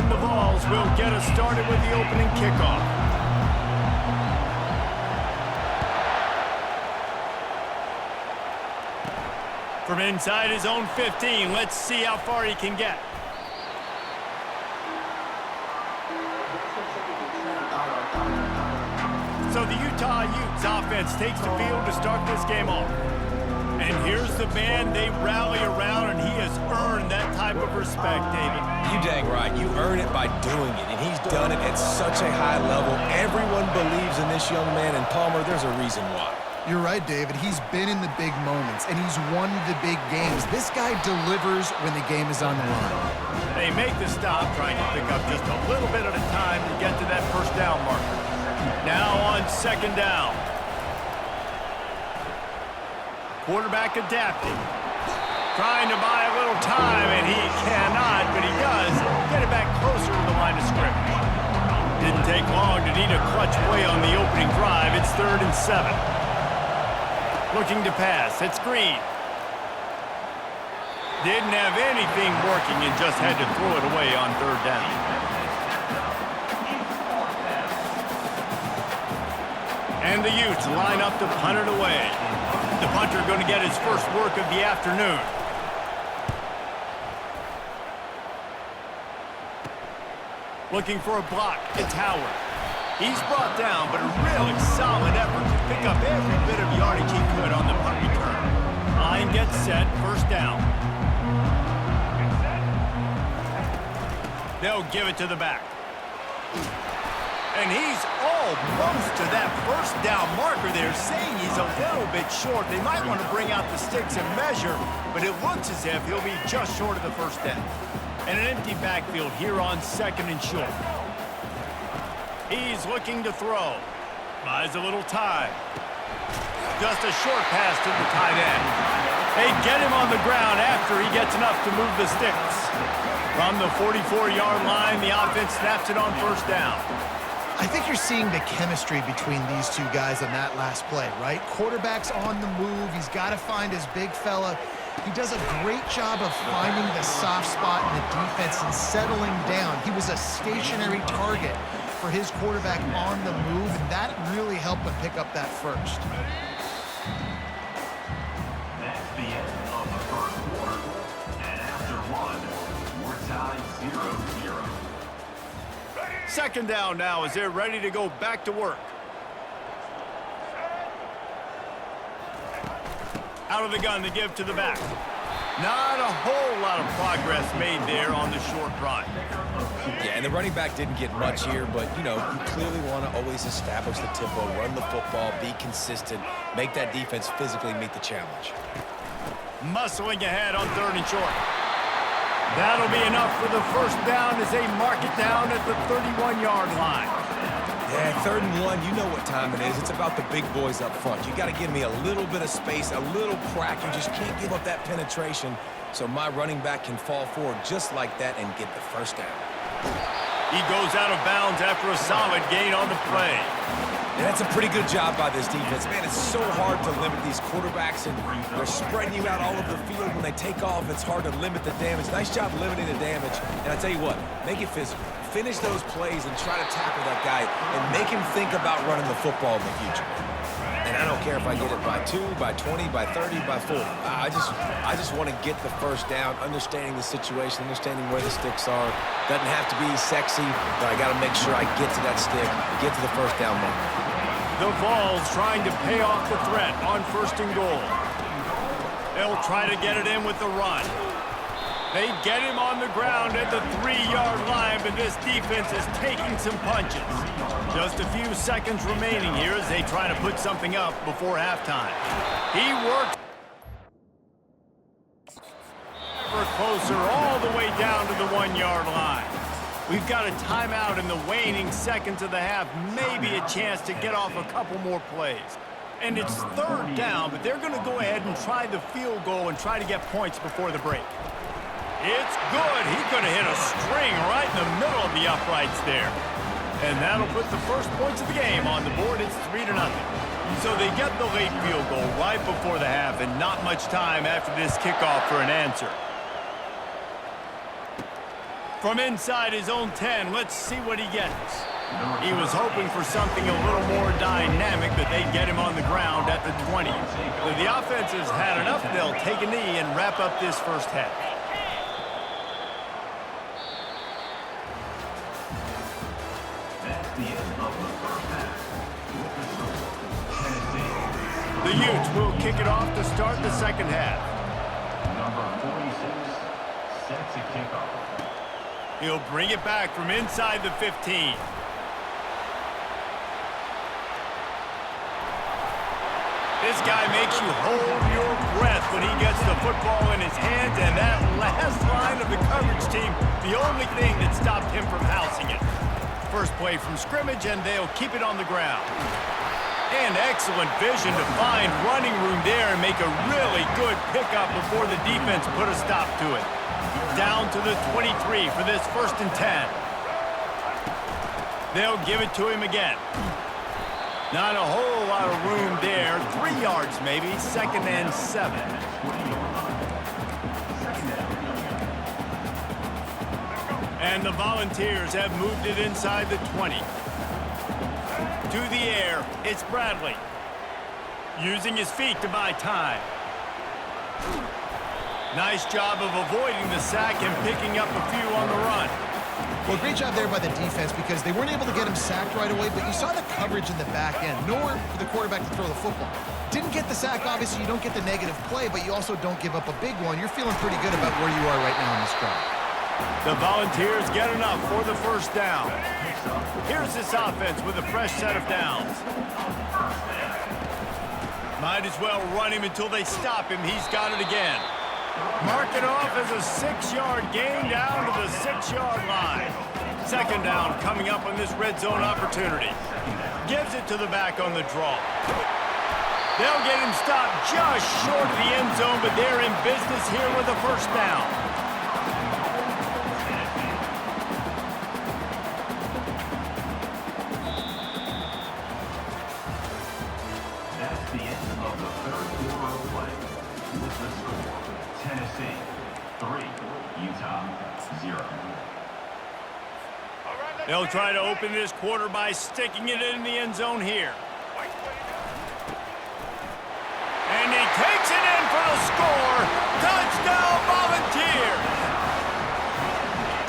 And the Vols will get us started with the opening kickoff. From inside his own 15, let's see how far he can get. So the Utah Utes offense takes the field to start this game off. And here's the man they rally around, and he has earned that type of respect, David. You dang right. You earn it by doing it, and he's done it at such a high level. Everyone believes in this young man, and Palmer, there's a reason why. You're right, David. He's been in the big moments, and he's won the big games. This guy delivers when the game is on the line. They make the stop, trying to pick up just a little bit at a time to get to that first down marker. Now on second down. Quarterback adapting. Trying to buy a little time, and he cannot, but he does get it back closer to the line of scrimmage. Didn't take long to need a clutch play on the opening drive. It's 3rd and 7. Looking to pass. It's Green. Didn't have anything working and just had to throw it away on 3rd down. And the Utes line up to punt it away. The punter going to get his first work of the afternoon. Looking for a block. It's Howard. He's brought down, but a really solid effort to pick up every bit of yardage he could on the punt return. Line gets set. First down. They'll give it to the back. And he's almost to that first down marker there, saying he's a little bit short. They might want to bring out the sticks and measure, but it looks as if he'll be just short of the first down. And an empty backfield here on 2nd and short. He's looking to throw. Buys a little time. Just a short pass to the tight end. They get him on the ground after he gets enough to move the sticks. From the 44-yard line, the offense snaps it on first down. I think you're seeing the chemistry between these two guys on that last play, right? Quarterback's on the move. He's got to find his big fella. He does a great job of finding the soft spot in the defense and settling down. He was a stationary target for his quarterback on the move, and that really helped him pick up that first. That's the end of the first quarter. And after one, we're tied 0-0. Second down now as they're ready to go back to work. Out of the gun to give to the back. Not a whole lot of progress made there on the short run. Yeah, and the running back didn't get much here, but, you know, you clearly want to always establish the tempo, run the football, be consistent, make that defense physically meet the challenge. Muscling ahead on 3rd and short. That'll be enough for the first down as they mark it down at the 31-yard line. Yeah, 3rd and 1, you know what time it is. It's about the big boys up front. You got to give me a little bit of space, a little crack. You just can't give up that penetration so my running back can fall forward just like that and get the first down. He goes out of bounds after a solid gain on the play. And that's a pretty good job by this defense. Man, it's so hard to limit these quarterbacks, and they're spreading you out all over the field. When they take off, it's hard to limit the damage. Nice job limiting the damage. And I tell you what, make it physical. Finish those plays and try to tackle that guy and make him think about running the football in the future. And I don't care if I get it by 2, by 20, by 30, by 40. I just want to get the first down, understanding the situation, understanding where the sticks are. Doesn't have to be sexy, but I got to make sure I get to that stick, get to the first down mark. The Vols trying to pay off the threat on 1st and goal. They'll try to get it in with the run. They get him on the ground at the 3-yard line, but this defense is taking some punches. Just a few seconds remaining here as they try to put something up before halftime. He works ever closer all the way down to the 1-yard line. We've got a timeout in the waning seconds of the half, maybe a chance to get off a couple more plays. And it's 3rd down, but they're going to go ahead and try the field goal and try to get points before the break. It's good. He could have hit a string right in the middle of the uprights there. And that'll put the first points of the game on the board. It's 3-0. So they get the late field goal right before the half, and not much time after this kickoff for an answer. From inside his own 10, let's see what he gets. He was hoping for something a little more dynamic, that they'd get him on the ground at the 20. If the offense has had enough, they'll take a knee and wrap up this first half. That's the end of the first half. With the score, Tennessee. The Utes will kick it off to start the second half. Number 46 sets a kickoff. He'll bring it back from inside the 15. This guy makes you hold your breath when he gets the football in his hands, and that last line of the coverage team, the only thing that stopped him from housing it. First play from scrimmage, and they'll keep it on the ground. And excellent vision to find running room there and make a really good pickup before the defense put a stop to it. Down to the 23 for this 1st and 10. They'll give it to him again. Not a whole lot of room there. 3 yards maybe. 2nd and 7. And the Volunteers have moved it inside the 20. To the air, it's Bradley. Using his feet to buy time. Nice job of avoiding the sack and picking up a few on the run. Well, great job there by the defense because they weren't able to get him sacked right away, but you saw the coverage in the back end. Nowhere for the quarterback to throw the football. Didn't get the sack, obviously. You don't get the negative play, but you also don't give up a big one. You're feeling pretty good about where you are right now in this drive. The Volunteers get enough for the 1st down. Here's this offense with a fresh set of downs. Might as well run him until they stop him. He's got it again. Mark it off as a 6-yard gain down to the 6-yard line. 2nd down coming up on this red zone opportunity. Gives it to the back on the draw. They'll get him stopped just short of the end zone, but they're in business here with a 1st down. That's the end of the 3rd quarter of play. With the score, Tennessee 3, Utah 0. They'll try to open this quarter by sticking it in the end zone here. And he takes it in for the score. Touchdown, Volunteers!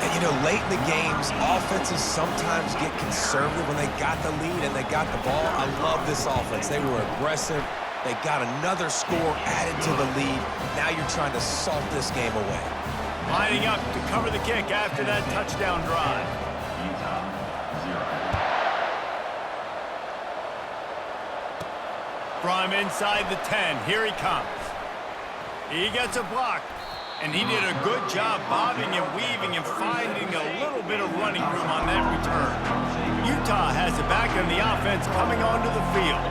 And, you know, late in the games, offenses sometimes get conservative when they got the lead and they got the ball. I love this offense. They were aggressive. They got another score added to the lead. Now you're trying to salt this game away. Lining up to cover the kick after that touchdown drive. Utah 0. From inside the 10, here he comes. He gets a block, and he did a good job bobbing and weaving and finding a little bit of running room on that return. Utah has it back in the offense coming onto the field.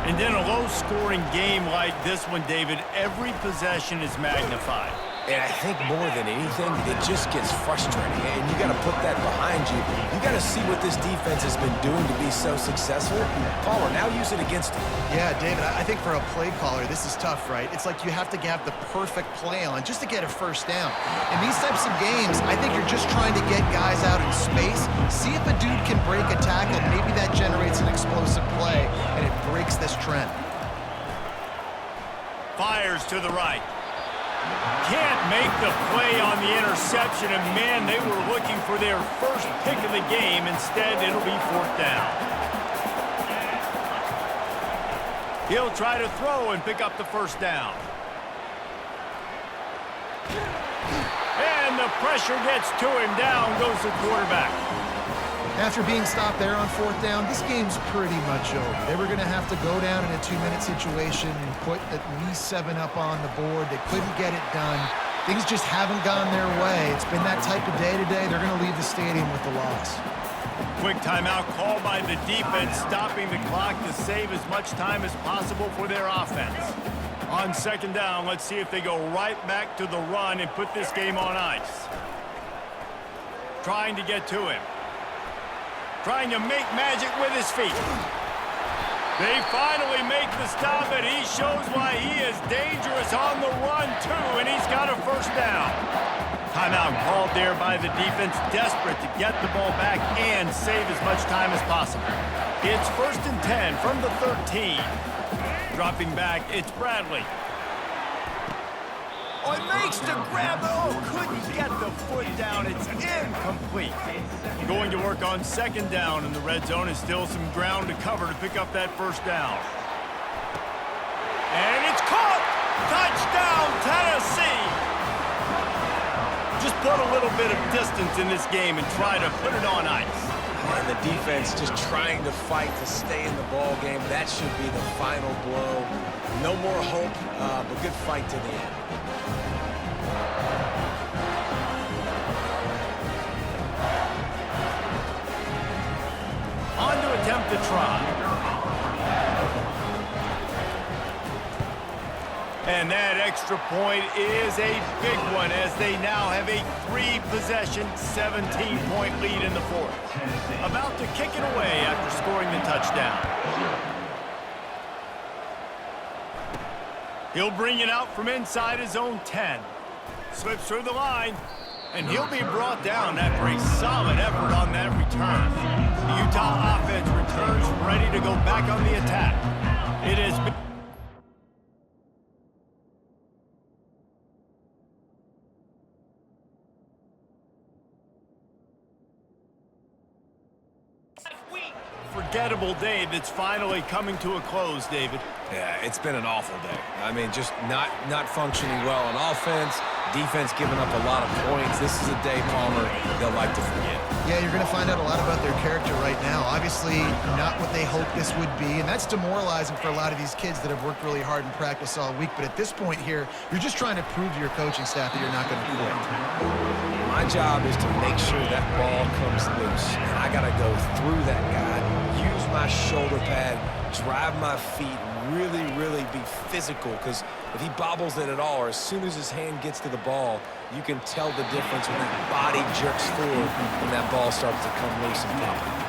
And in a low-scoring game like this one, David, every possession is magnified. And I think more than anything, it just gets frustrating. And you got to put that behind you. You got to see what this defense has been doing to be so successful. Caller, now use it against them. Yeah, David, I think for a play caller, this is tough, right? It's like you have to have the perfect play on just to get a 1st down. In these types of games, I think you're just trying to get guys out in space, see if a dude can break a tackle. Maybe that generates an explosive play, and it breaks this trend. Fires to the right. Can't make the play on the interception, and man, they were looking for their first pick of the game. Instead, it'll be 4th down. He'll try to throw and pick up the 1st down. And the pressure gets to him. Down goes the quarterback. After being stopped there on 4th down, this game's pretty much over. They were going to have to go down in a 2-minute situation and put at least 7 up on the board. They couldn't get it done. Things just haven't gone their way. It's been that type of day today. They're going to leave the stadium with the loss. Quick timeout called by the defense, stopping the clock to save as much time as possible for their offense. On 2nd down, let's see if they go right back to the run and put this game on ice. Trying to get to him. Trying to make magic with his feet. They finally make the stop, and he shows why he is dangerous on the run, too, and he's got a 1st down. Timeout called there by the defense, desperate to get the ball back and save as much time as possible. It's 1st and 10 from the 13. Dropping back, it's Bradley. Oh, it makes the grab. Oh, couldn't get the foot down. It's incomplete. Going to work on 2nd down in the red zone is still some ground to cover to pick up that 1st down. And it's caught! Touchdown, Tennessee! Just put a little bit of distance in this game and try to put it on ice. And the defense just trying to fight to stay in the ball game. That should be the final blow. No more hope, but good fight to the end. On to attempt to try. And that extra point is a big one as they now have a 3-possession, 17-point lead in the 4th. About to kick it away after scoring the touchdown. He'll bring it out from inside his own 10. Slips through the line, and he'll be brought down after a solid effort on that return. The Utah offense returns ready to go back on the attack. It has been... forgettable day that's finally coming to a close, David. Yeah, it's been an awful day. I mean, just not functioning well on offense, defense giving up a lot of points. This is a day, Palmer, they'll like to forget. Yeah, you're going to find out a lot about their character right now. Obviously, not what they hoped this would be, and that's demoralizing for a lot of these kids that have worked really hard in practice all week. But at this point here, you're just trying to prove to your coaching staff that you're not going to quit. My job is to make sure that ball comes loose, and I got to go through that guy, use my shoulder pad, drive my feet, really be physical, because if he bobbles it at all, or as soon as his hand gets to the ball, you can tell the difference when that body jerks forward and that ball starts to come loose and pop.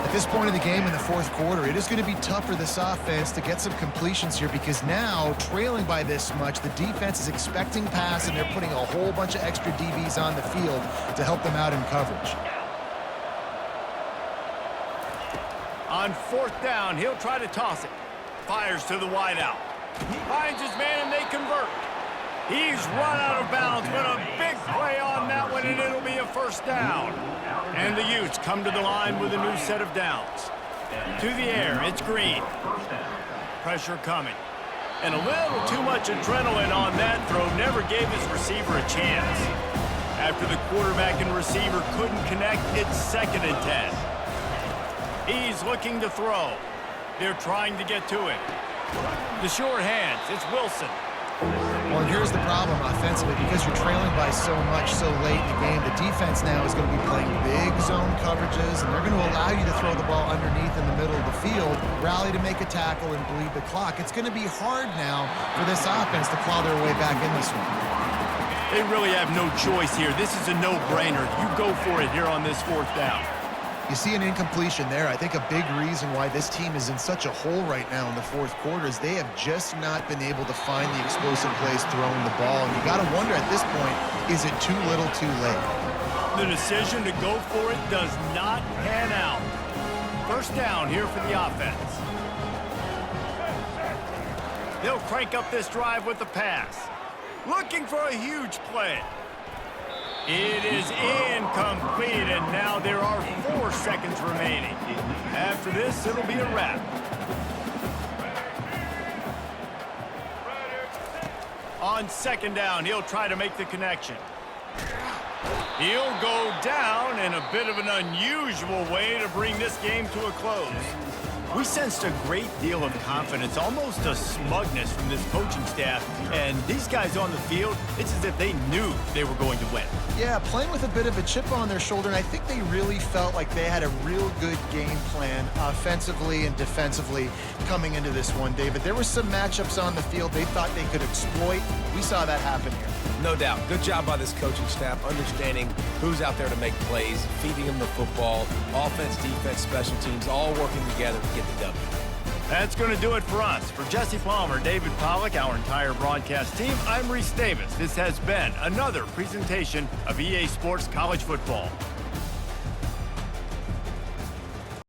At this point in the game in the 4th quarter, it is going to be tough for this offense to get some completions here because now, trailing by this much, the defense is expecting pass and they're putting a whole bunch of extra DBs on the field to help them out in coverage. On 4th down, he'll try to toss it. Fires to the wideout. Finds his man and they convert. He's run out of bounds, but a big play on that one, and it'll be a 1st down. And the Utes come to the line with a new set of downs. To the air, it's Green. Pressure coming. And a little too much adrenaline on that throw never gave his receiver a chance. After the quarterback and receiver couldn't connect, it's 2nd and 10. He's looking to throw. They're trying to get to him. The short hands, it's Wilson. Well, and here's the problem offensively. Because you're trailing by so much so late in the game, the defense now is going to be playing big zone coverages, and they're going to allow you to throw the ball underneath in the middle of the field, rally to make a tackle, and bleed the clock. It's going to be hard now for this offense to claw their way back in this one. They really have no choice here. This is a no-brainer. You go for it here on this 4th down. You see an incompletion there. I think a big reason why this team is in such a hole right now in the 4th quarter is they have just not been able to find the explosive plays throwing the ball. And you got to wonder at this point, is it too little too late? The decision to go for it does not pan out. 1st down here for the offense. They'll crank up this drive with the pass. Looking for a huge play. It is incomplete, and now there are 4 seconds remaining. After this, it'll be a wrap. On 2nd down, he'll try to make the connection. He'll go down in a bit of an unusual way to bring this game to a close. We sensed a great deal of confidence, almost a smugness from this coaching staff. And these guys on the field, it's as if they knew they were going to win. Yeah, playing with a bit of a chip on their shoulder, and I think they really felt like they had a real good game plan offensively and defensively coming into this one, David. There were some matchups on the field they thought they could exploit. We saw that happen here. No doubt. Good job by this coaching staff, understanding who's out there to make plays, feeding them the football, offense, defense, special teams, all working together to get the W. That's going to do it for us. For Jesse Palmer, David Pollack, our entire broadcast team, I'm Reese Davis. This has been another presentation of EA Sports College Football.